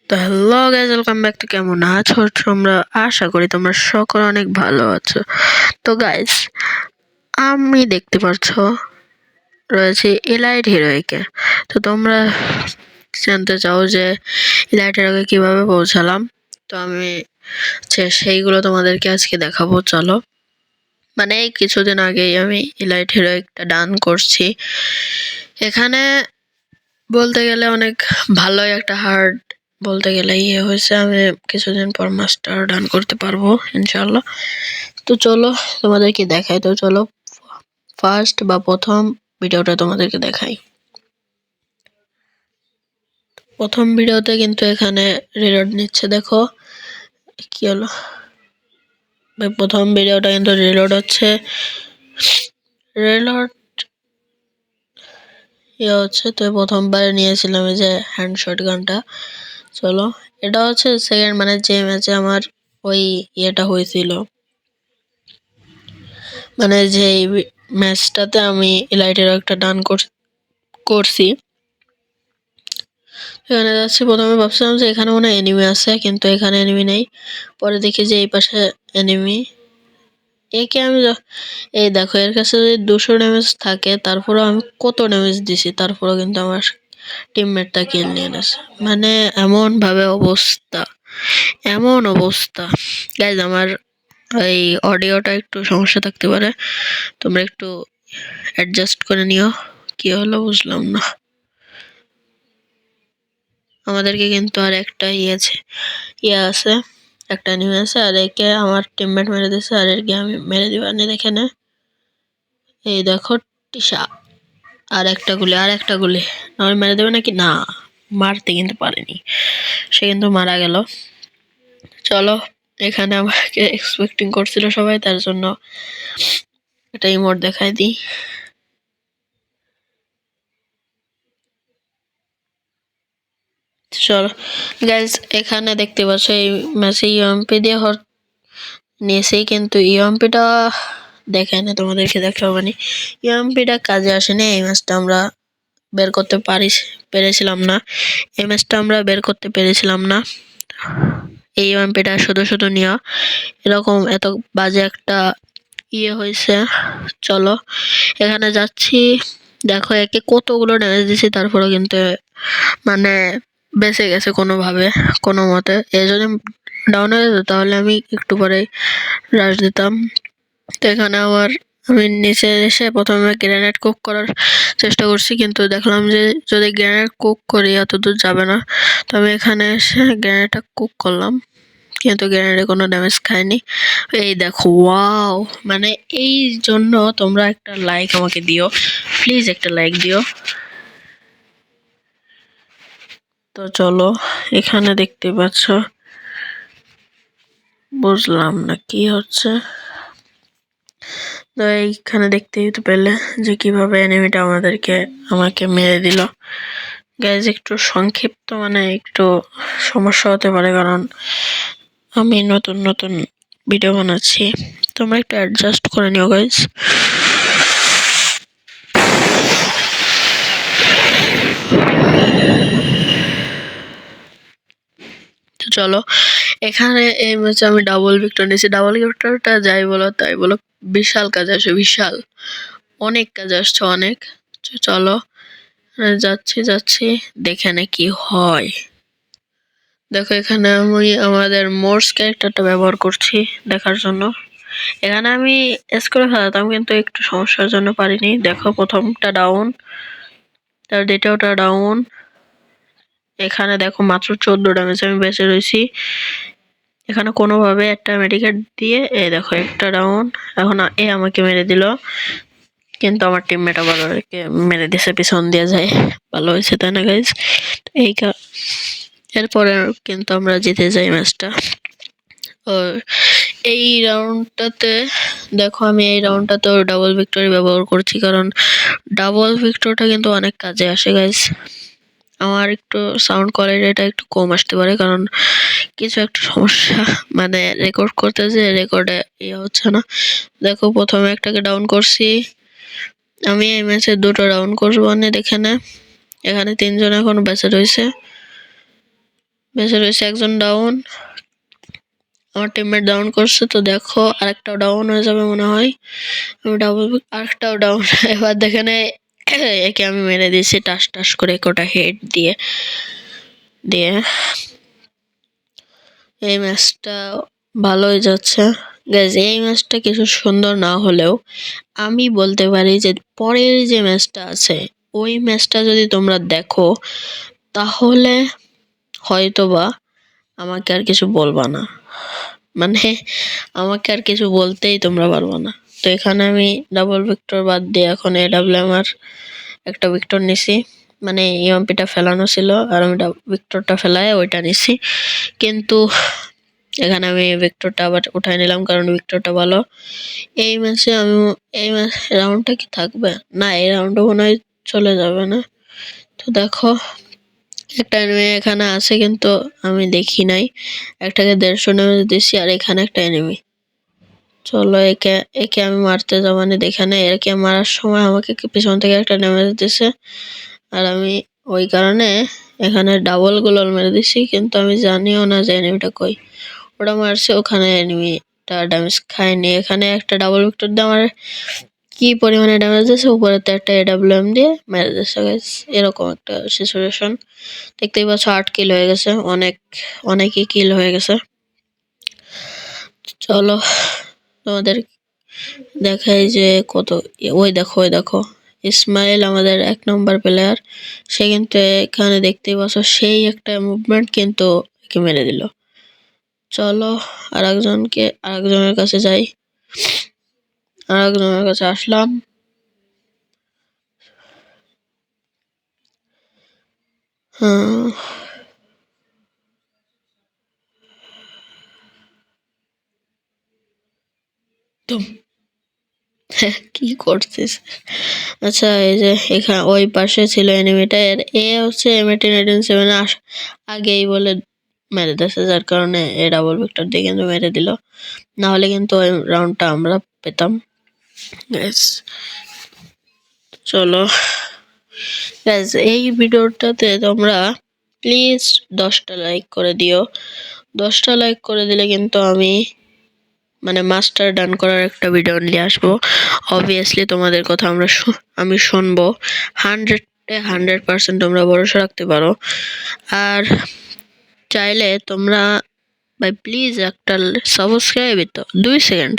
তো hello guys, welcome back. তো কেমন আছো তোমরা? আশা করি তোমরা সকলে অনেক ভালো আছো। তো গাইজ, আমি দেখতে পাচ্ছ রয়েছে এলাইট হিরোইকে। তো তোমরা জানতে চাও যে এলাইট হিরোকে কিভাবে পৌঁছালাম, তো আমি সেইগুলো তোমাদেরকে আজকে দেখাবো। চলো, মানে এই কিছুদিন আগেই আমি এলাইট হিরো একটা ডান করছি। এখানে বলতে গেলে অনেক ভালোই একটা হার্ড বলতে গেলে হয়েছে। আমি কিছুদিন পর মাস্টার ডান করতে পারবো ইনশাল্লাহ। তো চলো তোমাদেরকে দেখাই। তো চলো ফার্স্ট বা প্রথম ভিডিওটা তোমাদেরকে দেখাই। প্রথম ভিডিওতে কিন্তু এখানে রিলোড নিচ্ছে, দেখো কি হলো। প্রথম ভিডিওটা কিন্তু রিলোড হচ্ছে, রিলোড হচ্ছে। তো প্রথমবার নিয়েছিলাম এই যে হ্যান্ডশট গানটা। চলো, এটা হচ্ছে সেকেন্ড, মানে যে ম্যাচে আমার ওই ইয়েটা হয়েছিল, মানে যে ম্যাচটাতে আমি এলাইটের একটা ডান করছি। এখানে যাচ্ছি, প্রথমে ভাবছিলাম যে এখানে মনে হয় এনিমি আছে, কিন্তু এখানে এনিমি নেই। পরে দেখি যে এই পাশে এনিমি। একে আমি এই দেখো, এর কাছে যদি 200 ড্যামেজ থাকে, তারপরেও আমি কত ড্যামেজ দিছি, তারপরেও কিন্তু আমার টিমমেটটা কিল নিয়ে নেছে। মানে এমন ভাবে অবস্থা, এমন অবস্থা গাইজ। আমার এই অডিওটা একটু সমস্যা থাকতে পারে, তোমরা একটু অ্যাডজাস্ট করে নিও। কি হলো বুঝলাম না। আমাদেরকে কিন্তু আর একটা আছে, একটা এনিমি আছে, আর একে আমার টিমমেট মেরে দিয়েছে, আর এরকে আমি মেরে দিবানি। দেখে নে, এই দেখো টিশা। আর একটা গুলি আমি মেরে দেবে নাকি না, মারতে কিন্তু পারেনি, সে কিন্তু মারা গেল। চলো, এখানে আমাকে এক্সপেক্টিং করছিল সবাই, তার জন্য একটা ইমোট দেখাই দিই। চলো গাইজ, এখানে দেখতে পাচ্ছ এই ম্যাচে ইউএমপি দিয়ে নিয়েছেই, কিন্তু ইউএমপিটা দেখে না, তোমাদেরকে দেখাবানি। ইউএমপিটা কাজে আসেনি। এই ম্যাচটা আমরা বের করতে পেরেছিলাম না, এই ম্যাচটা আমরা বের করতে পেরেছিলাম না। এই ইউএমপিটা শুধু নিয়ে এরকম এত বাজে একটা হয়েছে। চলো, এখানে যাচ্ছি, দেখো একে কতগুলো ড্যামেজ দিছি, তারপরেও কিন্তু মানে বেঁচে গেছে কোনোভাবে কোনো মতে। এ যদি ডাউন হয়ে যেত তাহলে আমি একটু পরে রাশ দিতাম। তো এখানে আমি নিচে এসে প্রথমে গ্রেনেড কুক করার চেষ্টা করছি, কিন্তু দেখলাম যে যদি গ্রেনেড কুক করি এত দূর যাবে না। তো আমি এখানে এসে গ্রেনেডটা কুক করলাম, কিন্তু গ্রেনেডে কোনো ড্যামেজ খায়নি। এই দেখো, ওয়াও! মানে এই জন্য তোমরা একটা লাইক আমাকে দিও, প্লিজ একটা লাইক দিও। তো চলো, এখানে দেখতে পাচ্ছ, বুঝলাম না কি হচ্ছে। তো এইখানে দেখতেই তো পেলে যে কিভাবে এনিমিটা আমাকে মেরে দিল। গাইজ, একটু সংক্ষিপ্ত, মানে একটু সমস্যা হতে পারে, কারণ আমি নতুন ভিডিও বানাচ্ছি, তোমরা একটু অ্যাডজাস্ট করে নিও গাইজ। চলো, এখানে এই ম্যাচে আমি ডাবল ভিক্টর নিয়েছি। ডাবল ভিক্টরটা যাই বলো তাই বলো, বিশাল কাজ আসে, বিশাল অনেক কাজ আসছে, অনেক। চলো, যাচ্ছি দেখে নে কি হয়। দেখো, এখানে আমি আমাদের মোর্স ক্যারেক্টারটা ব্যবহার করছি দেখার জন্য। এখানে আমি এস করে ফেলাতাম, কিন্তু একটু সমস্যার জন্য পারিনি। দেখো, প্রথমটা ডাউন, তার দ্বিতীয়টা ডাউন। এখানে দেখো মাত্র 14 ড্যামেজ আমি বেঁচে রয়েছি। এখানে কোনোভাবে একটা মেডিকেট দিয়ে দেখো একটা ডাউন। এখন আমাকে মেরে দিল, কিন্তু আমার টিমমেট আবার মেরে দিছে, পিছন দিয়ে যায়। ভালো হয়েছে তাই না গাইজ? এরপরে কিন্তু আমরা জিতে যাই ম্যাচটা। এই রাউন্ডটাতে দেখো, আমি এই রাউন্ডটাতেও ডাবল ভিক্টরি ব্যবহার করছি, কারণ ডাবল ভিক্টরটা কিন্তু অনেক কাজে আসে গাইজ। আমার একটু সাউন্ড কোয়ালিটিটা একটু কম আসতে পারে, কারণ কিছু একটা সমস্যা, মানে রেকর্ড করতে যে রেকর্ডে হচ্ছে না। দেখো, প্রথমে একটাকে ডাউন করছি, আমি এই ম্যাচে 2টো ডাউন করবো, দেখে না। এখানে 3 জন এখন বেঁচে রয়েছে, বেঁচে রয়েছে একজন ডাউন, আমার টিমমেট ডাউন করছে। তো দেখো আরেকটাও ডাউন হয়ে যাবে মনে হয়। আমি আরেকটাও ডাউন। এবার দেখেন একে আমি মেরে দিয়েছি টাস টাস করে কোটা হেড দিয়ে দিয়ে এই ম্যাচটা ভালোই যাচ্ছে গাইজ। এই ম্যাচটা কিছু সুন্দর না হলেও আমি বলতে পারি যে পরের যে ম্যাচটা আছে ওই ম্যাচটা যদি তোমরা দেখো তাহলে হয়তোবা আমাকে আর কিছু বলবা না, মানে আমাকে আর কিছু বলতেই তোমরা পারবো না। তো এখানে আমি ডাবল ভিক্টর বাদ দিয়ে এখন এডাব্লিউএম আর একটা ভিক্টর নিছি, মানে ইএমপিটা ফেলানো ছিল আর আমি ভিক্টরটা ফেলায় ওইটা নিছি। কিন্তু এখানে আমি ভিক্টরটা আবার উঠাই নিলাম কারণ ভিক্টরটা ভালো। এই ম্যাচে আমি এই ম্যাচ রাউন্ডটা কি থাকবে না, এই রাউন্ডও মনে হয় চলে যাবে না। তো দেখো একটা এনিমি এখানে আছে কিন্তু আমি দেখি নাই, একটাকে 150 ড্যামেজ দিছি আর এখানে একটা এনিমি। চলো একে একে আমি মারতে যাবো, মানে দেখে নেই একে মারার সময় আমাকে পিছন থেকে একটা ড্যামেজ দিছে আর আমি ওই কারণে এখানে ডাবল গুলাল মেরে দিছি, কিন্তু আমি জানিও না যে এনিমিটা কই। ওটা মারছে ওখানে এনিমিটা ড্যামেজ খায়নি। এখানে একটা ডাবল ভিক্টর দিয়ে আমার কি পরিমাণে ড্যামেজ দিয়েছে, উপরেতে একটা এডাব্লিউএম দিয়ে মেরে দিয়েছে গাইস। এরকম একটা সিচুয়েশন। দেখতেই পাচ্ছ 8 কিল হয়ে গেছে, অনেকই কিল হয়ে গেছে। চলো তোমাদের দেখাই যে কত। ওই দেখো ইসমাইল আমাদের 1 নম্বর প্লেয়ার, সে কিন্তু এখানে দেখতেই পাচ্ছ সেই একটা মুভমেন্ট কিন্তু একে মেরে দিল। চলো আরেকজনের কাছে যাই। আরেকজনের কাছে আসলাম। কি করছিস? আচ্ছা এই যে এখানে ওই পাশে ছিল এনিমিটা, এ হচ্ছে M18-7 আগেই বলে মেরে দিয়েছে, যার কারণে এ ডাবল ভিক্টর দিয়ে কিন্তু মেরে দিল, না হলে কিন্তু ওই রাউন্ডটা আমরা পেতাম। চলো গাইস এই ভিডিওটাতে তোমরা প্লিজ 10টা লাইক করে দিও। 10টা লাইক করে দিলে কিন্তু আমি মানে মাস্টার ডান করার একটা ভিডিও নিয়ে আসবো। অবভিয়াসলি তোমাদের কথা আমি শুনবো। 100% তোমরা ভরসা রাখতে পারো। আর চাইলে তোমরা ভাই প্লিজ একটা সাবস্ক্রাইব তো 2 সেকেন্ড,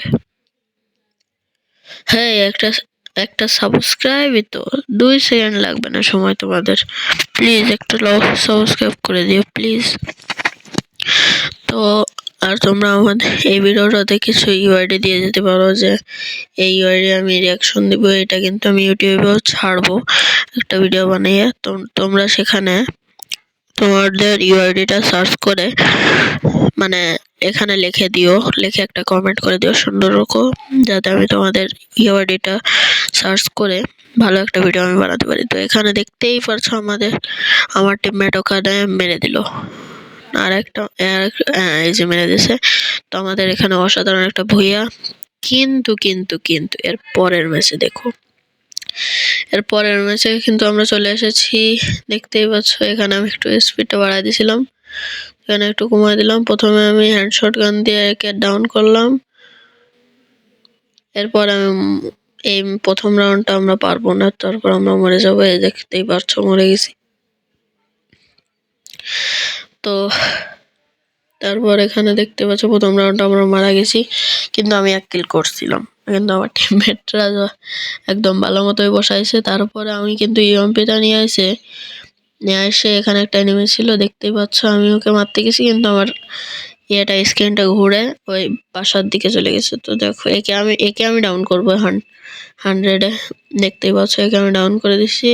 হ্যাঁ একটা সাবস্ক্রাইব তো 2 সেকেন্ড লাগবে না সময় তোমাদের। প্লিজ একটা সাবস্ক্রাইব করে দিও প্লিজ। তো আর তোমরা আমাদের এই ভিডিওটাতে কিছু ইউআইডি দিয়ে যেতে পারো যে এই ইউআইডি আমি রিয়াকশন দিব, এটা কিন্তু আমি ইউটিউবেও ছাড়বো একটা ভিডিও বানিয়ে। তোমরা সেখানে তোমাদের ইউআইডিটা সার্চ করে মানে এখানে লিখে দিও, লিখে একটা কমেন্ট করে দিও সুন্দর রকম, যাতে আমি তোমাদের ইউআইডিটা সার্চ করে ভালো একটা ভিডিও আমি বানাতে পারি। তো এখানে দেখতেই পারছো আমার টিমমেট ওখানে মেরে দিল আর একটা এই যে মেরে দিয়েছে। তো আমাদের এখানে অসাধারণ একটা ভুইয়া। কিন্তু এর পরের ম্যাচে দেখো, এর পরের ম্যাচে কিন্তু আমরা চলে এসেছি। দেখতেই পাচ্ছ এখানে আমি একটু স্পিডটা বাড়াই দিয়েছিলাম, এখানে একটু কমাই দিলাম। প্রথমে আমি হ্যান্ডশট গান দিয়ে একে ডাউন করলাম, এরপর আমি এই প্রথম রাউন্ডটা আমরা পারবো না, তারপর আমরা মরে যাবো। এই দেখতেই পাচ্ছ মরে গেছি। তো তারপর এখানে দেখতে পাচ্ছ প্রথম রাউন্ডটা আমরা মারা গেছি, কিন্তু আমি 1 কিল করছিলাম, কিন্তু আমার টিমমেটরা একদম ভালো মতোই বসাইছে। তারপরে আমি কিন্তু ইএমপিটা নিয়ে এসে এখানে একটা এনিমি ছিল, দেখতেই পাচ্ছ আমি ওকে মারতে গেছি, কিন্তু আমার স্ক্রিনটা ঘুরে ওই বাসার দিকে চলে গেছে। তো দেখো একে আমি ডাউন করবো 100-এ, দেখতেই পাচ্ছ একে আমি ডাউন করে দিচ্ছি।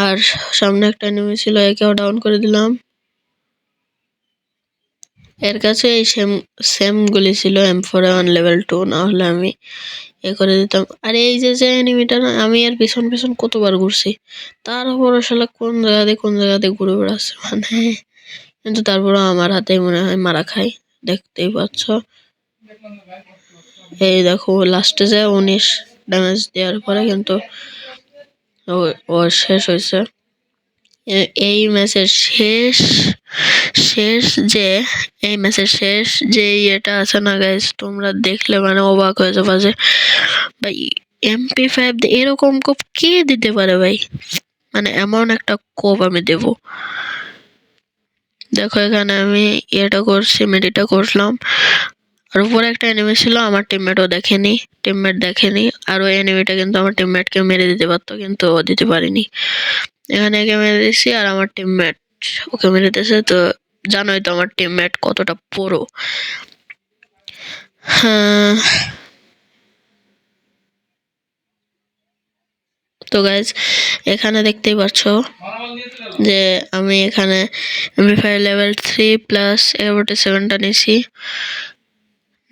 আর সামনে একটা এনিমি ছিল, একেও ডাউন করে দিলাম। এর কাছে এই সেম গুলি ছিল M4A1 লেভেল 2, না হলে আমি করে দিতাম। আর এই যে এনিমিটা না, আমি এর পিছন কতবার ঘুরছি, তারপর আসলে কোন জায়গাতে ঘুরে বেড়াচ্ছে মানে, কিন্তু তারপরও আমার হাতেই মনে হয় মারা খাই। দেখতেই পাচ্ছ এই দেখো লাস্টে 19 ড্যামেজ দেওয়ার পরে কিন্তু ও শেষ হয়েছে। এই ম্যাচের শেষ শেষ যে এই ম্যাচের শেষ যে ইয়েটা আছে না গাইস, তোমরা দেখলে মানে অবাক হয়ে যাবে যে ভাই MP5 এরকম কোপ কে দিতে পারে ভাই। মানে এমন একটা কোপ আমি দেব। দেখো এখানে আমি এটা করছি, মেডিটা করলাম। আর উপরে একটা এনিমি ছিল, আমার টিমমেট দেখেনি। আর ওই এনিমিটা কিন্তু আমার টিমমেটকে মেরে দিতে পারতো, কিন্তু ও দিতে পারিনি। এখানে একে মেরে দিচ্ছি আর আমার টিমমেট ওকে মেরে দিয়েছে। তো জানোই তো আমার টিমমেট কতটা পুরো। হ্যাঁ, তো গাইজ এখানে দেখতেই পাচ্ছ যে আমি এখানে MP5 লেভেল 3 প্লাস AK-47টা নিয়েছি।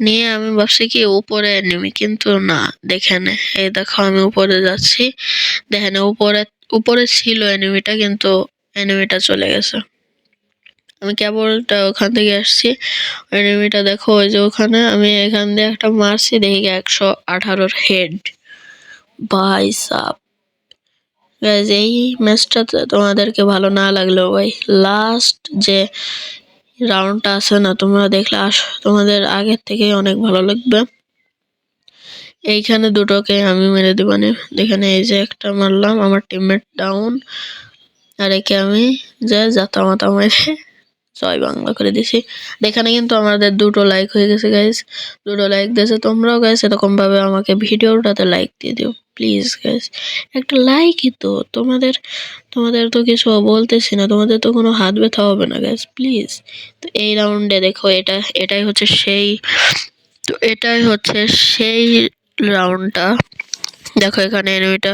নিয়ে আমি ভাবছি কি উপরে এনিমি, কিন্তু না, দেখেন এই দেখো আমি উপরে যাচ্ছি, দেখেন উপরে ছিল এনিমিটা, কিন্তু এনিমিটা চলে গেছে। আমি কেবলটা ওখান থেকে আসছি, এনিমিটা দেখো ওই যে ওখানে। আমি এখান দিয়ে একটা মারছি, দেখি 118 হেড। ভাই সাব গাইজ, এই ম্যাচটা তোমাদেরকে ভালো না লাগলেও ভাই লাস্ট যে রাউন্ডটা আছে না, তোমরা দেখলে তোমাদের আগের থেকে অনেক ভালো লাগবে। এইখানে দুটোকে আমি মেরে দিবানে, দেখেন এই যে একটা মারলাম, আমার টিমমেট ডাউন। আর একে আমি জাতা মাতা মেরে জয় বাংলা করে দিছি। এখানে কিন্তু আমাদের 2টো লাইক হয়ে গেছে গাইজ, 2টো লাইক দিয়েছে। তোমরাও গাইজ এরকম ভাবে আমাকে ভিডিওটাতে লাইক দিয়ে দিও প্লিজ গাইজ। একটা লাইকই তো তোমাদের তো কিছু বলতেছি না, তোমাদের তো কোনো হাত ব্যথা হবে না গাইজ, প্লিজ। তো এই রাউন্ডে দেখো এটাই হচ্ছে সেই রাউন্ডটা। দেখো এখানে এনিমিটা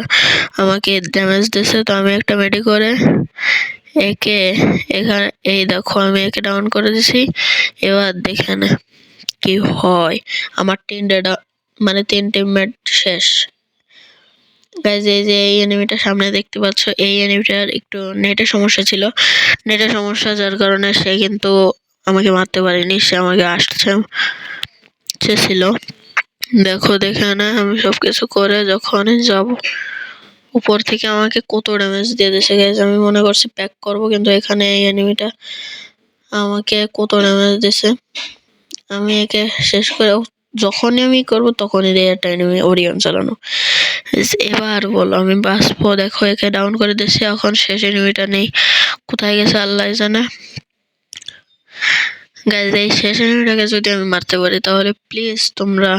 আমাকে ড্যামেজ দিয়েছে, তো আমি একটা মেডি করে একে এখানে এই দেখো আমি একে ডাউন করে দিছি। এবার দেখেন কি হয়, আমার 3 টিমমেট শেষ। গাইজ এই যে এই এনিমিটা সামনে দেখতে পাচ্ছ, এই এনিমিটার একটু নেটের সমস্যা ছিল, যার কারণে সে কিন্তু আমাকে মারতে পারেনি, সে আমাকে ছিল। দেখো দেখে না আমি সবকিছু করে যখন যাব, উপর থেকে আমাকে কত ড্যামেজ দিয়ে দিয়েছে গাইজ। আমি মনে করছি প্যাক করব, কিন্তু এখানে এই এনিমিটা আমাকে কত ড্যামেজ দিয়েছে। আমি একে শেষ করে যখনই আমি করব তখনই দিয়ে একটা এনিমি ওরিয়ন চালানো। এবার বলো আমি বাঁচবো? দেখো একে ডাউন করে দিয়েছি, এখন শেষ এনিমিটা নেই, কোথায় গেছে আল্লাহ জানে। গাইজ এই শেষ এনিমিটাকে যদি আমি মারতে পারি তাহলে প্লিজ তোমরা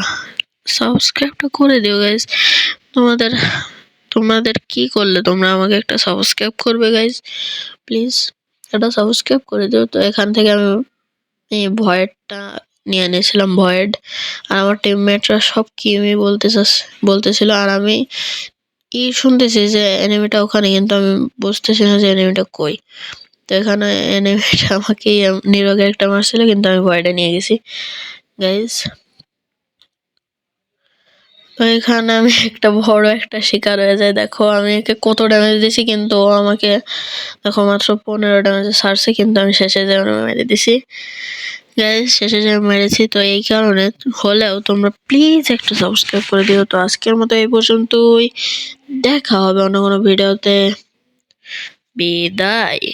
সাবস্ক্রাইবটা করে দিও গাইজ। তোমাদের কি করলে তোমরা আমাকে একটা সাবস্ক্রাইব করবে গাইজ, প্লিজ একটা সাবস্ক্রাইব করে দিও। তো এখান থেকে আমি এই ভয়েডটা নিয়ে নিয়েছিলাম, ভয়েড। আর আমার টিমমেটরা সব কি আমি বলতেছিল, আর আমি শুনতেছি যে এনিমিটা ওখানে, কিন্তু আমি বুঝতেছি না যে এনিমিটা কই। তো এখানে এনিমিটা আমাকে নিরোগে একটা মারছিল, কিন্তু আমি ভয়েডে নিয়ে গেছি গাইজ। তো এখানে আমি একটা বড় একটা শিকার হয়ে যায়। দেখো আমি একে কত ড্যামেজ দিয়েছি, কিন্তু ও আমাকে দেখো মাত্র 15 ড্যামেজে ছাড়ছে, কিন্তু আমি শেষে যেয়ে মেরে দিছি গাইজ, শেষে যেয়ে মেরেছি। তো এই কারণে হলেও তোমরা প্লিজ একটু সাবস্ক্রাইব করে দিও। তো আজকের মতো এই পর্যন্তই, দেখা হবে অন্য কোনো ভিডিওতে, বিদায়।